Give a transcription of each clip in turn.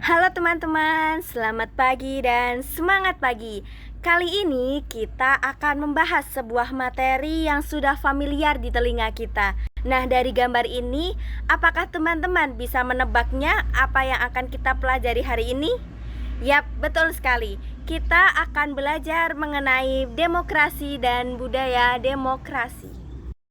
Halo teman-teman, selamat pagi dan semangat pagi. Kali ini kita akan membahas sebuah materi yang sudah familiar di telinga kita. Nah, dari gambar ini, apakah teman-teman bisa menebaknya apa yang akan kita pelajari hari ini? Yap, betul sekali. Kita akan belajar mengenai demokrasi dan budaya demokrasi.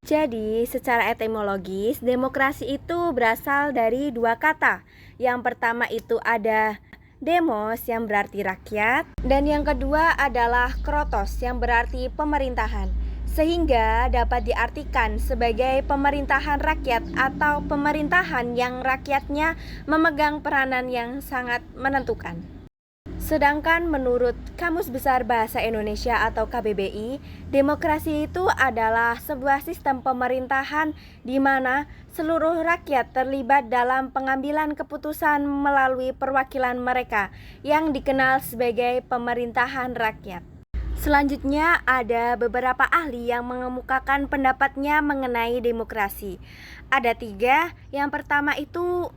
Jadi, secara etimologis, demokrasi itu berasal dari dua kata. Yang pertama itu ada demos yang berarti rakyat, dan yang kedua adalah krotos yang berarti pemerintahan. Sehingga dapat diartikan sebagai pemerintahan rakyat atau pemerintahan yang rakyatnya memegang peranan yang sangat menentukan. Sedangkan menurut Kamus Besar Bahasa Indonesia atau KBBI, demokrasi itu adalah sebuah sistem pemerintahan di mana seluruh rakyat terlibat dalam pengambilan keputusan melalui perwakilan mereka yang dikenal sebagai pemerintahan rakyat. Selanjutnya ada beberapa ahli yang mengemukakan pendapatnya mengenai demokrasi. Ada tiga. Yang pertama itu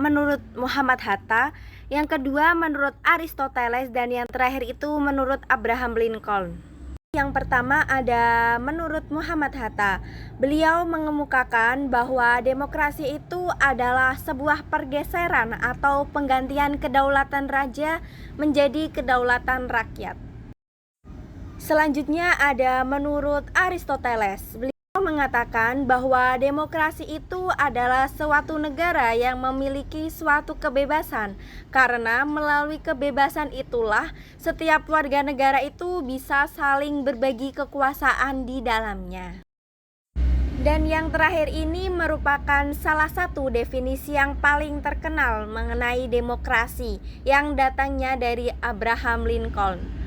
menurut Muhammad Hatta, yang kedua menurut Aristoteles, dan yang terakhir itu menurut Abraham Lincoln. Yang pertama ada menurut Muhammad Hatta. Beliau mengemukakan bahwa demokrasi itu adalah sebuah pergeseran atau penggantian kedaulatan raja menjadi kedaulatan rakyat. Selanjutnya ada menurut Aristoteles. Beliau mengatakan bahwa demokrasi itu adalah suatu negara yang memiliki suatu kebebasan, karena melalui kebebasan itulah setiap warga negara itu bisa saling berbagi kekuasaan di dalamnya. Dan yang terakhir ini merupakan salah satu definisi yang paling terkenal mengenai demokrasi yang datangnya dari Abraham Lincoln.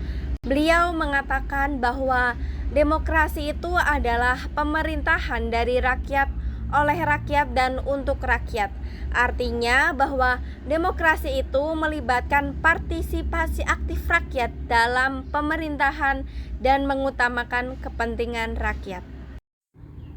Beliau mengatakan bahwa demokrasi itu adalah pemerintahan dari rakyat, oleh rakyat, dan untuk rakyat. Artinya bahwa demokrasi itu melibatkan partisipasi aktif rakyat dalam pemerintahan dan mengutamakan kepentingan rakyat.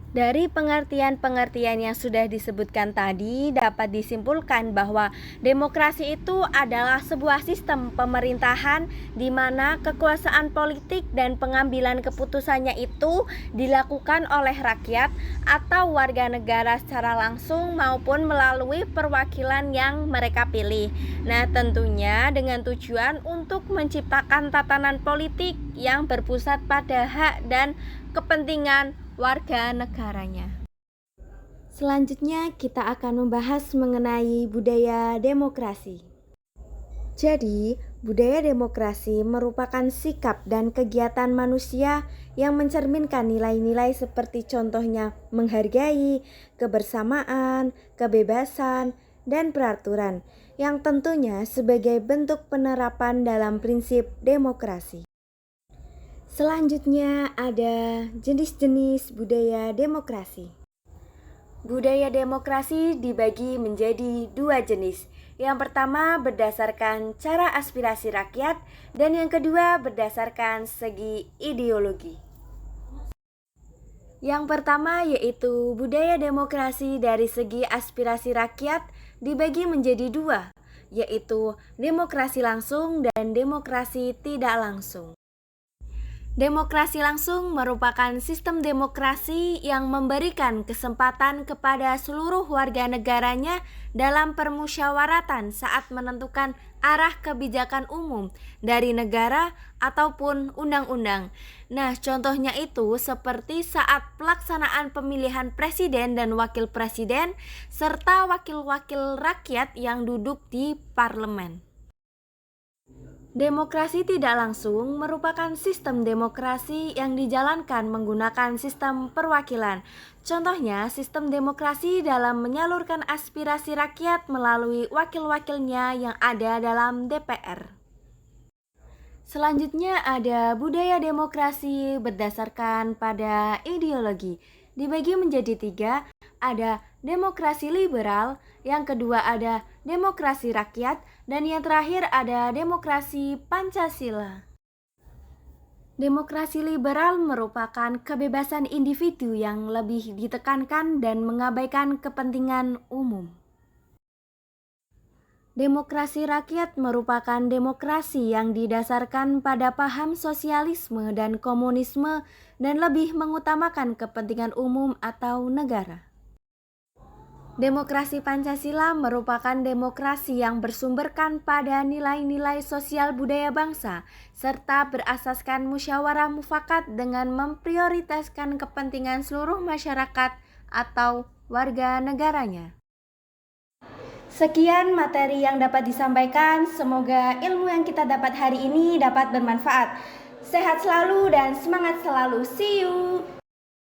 Dari pengertian-pengertian yang sudah disebutkan tadi, dapat disimpulkan bahwa demokrasi itu adalah sebuah sistem pemerintahan di mana kekuasaan politik dan pengambilan keputusannya itu dilakukan oleh rakyat atau warga negara secara langsung maupun melalui perwakilan yang mereka pilih. Nah, tentunya dengan tujuan untuk menciptakan tatanan politik yang berpusat pada hak dan kepentingan warga negaranya. Selanjutnya kita akan membahas mengenai budaya demokrasi. Jadi, budaya demokrasi merupakan sikap dan kegiatan manusia yang mencerminkan nilai-nilai seperti contohnya menghargai, kebersamaan, kebebasan, dan peraturan, yang tentunya sebagai bentuk penerapan dalam prinsip demokrasi. Selanjutnya ada jenis-jenis budaya demokrasi. Budaya demokrasi dibagi menjadi dua jenis. Yang pertama berdasarkan cara aspirasi rakyat, dan yang kedua berdasarkan segi ideologi. Yang pertama yaitu budaya demokrasi dari segi aspirasi rakyat dibagi menjadi dua, yaitu demokrasi langsung dan demokrasi tidak langsung. Demokrasi langsung merupakan sistem demokrasi yang memberikan kesempatan kepada seluruh warga negaranya dalam permusyawaratan saat menentukan arah kebijakan umum dari negara ataupun undang-undang. Nah, contohnya itu seperti saat pelaksanaan pemilihan presiden dan wakil presiden serta wakil-wakil rakyat yang duduk di parlemen. Demokrasi tidak langsung merupakan sistem demokrasi yang dijalankan menggunakan sistem perwakilan. Contohnya, sistem demokrasi dalam menyalurkan aspirasi rakyat melalui wakil-wakilnya yang ada dalam DPR. Selanjutnya ada budaya demokrasi berdasarkan pada ideologi. Dibagi menjadi tiga, ada demokrasi liberal, yang kedua ada demokrasi rakyat, dan yang terakhir ada demokrasi Pancasila. Demokrasi liberal merupakan kebebasan individu yang lebih ditekankan dan mengabaikan kepentingan umum. Demokrasi rakyat merupakan demokrasi yang didasarkan pada paham sosialisme dan komunisme dan lebih mengutamakan kepentingan umum atau negara. Demokrasi Pancasila merupakan demokrasi yang bersumberkan pada nilai-nilai sosial budaya bangsa serta berasaskan musyawarah mufakat dengan memprioritaskan kepentingan seluruh masyarakat atau warga negaranya. Sekian materi yang dapat disampaikan. Semoga ilmu yang kita dapat hari ini dapat bermanfaat. Sehat selalu dan semangat selalu. See you.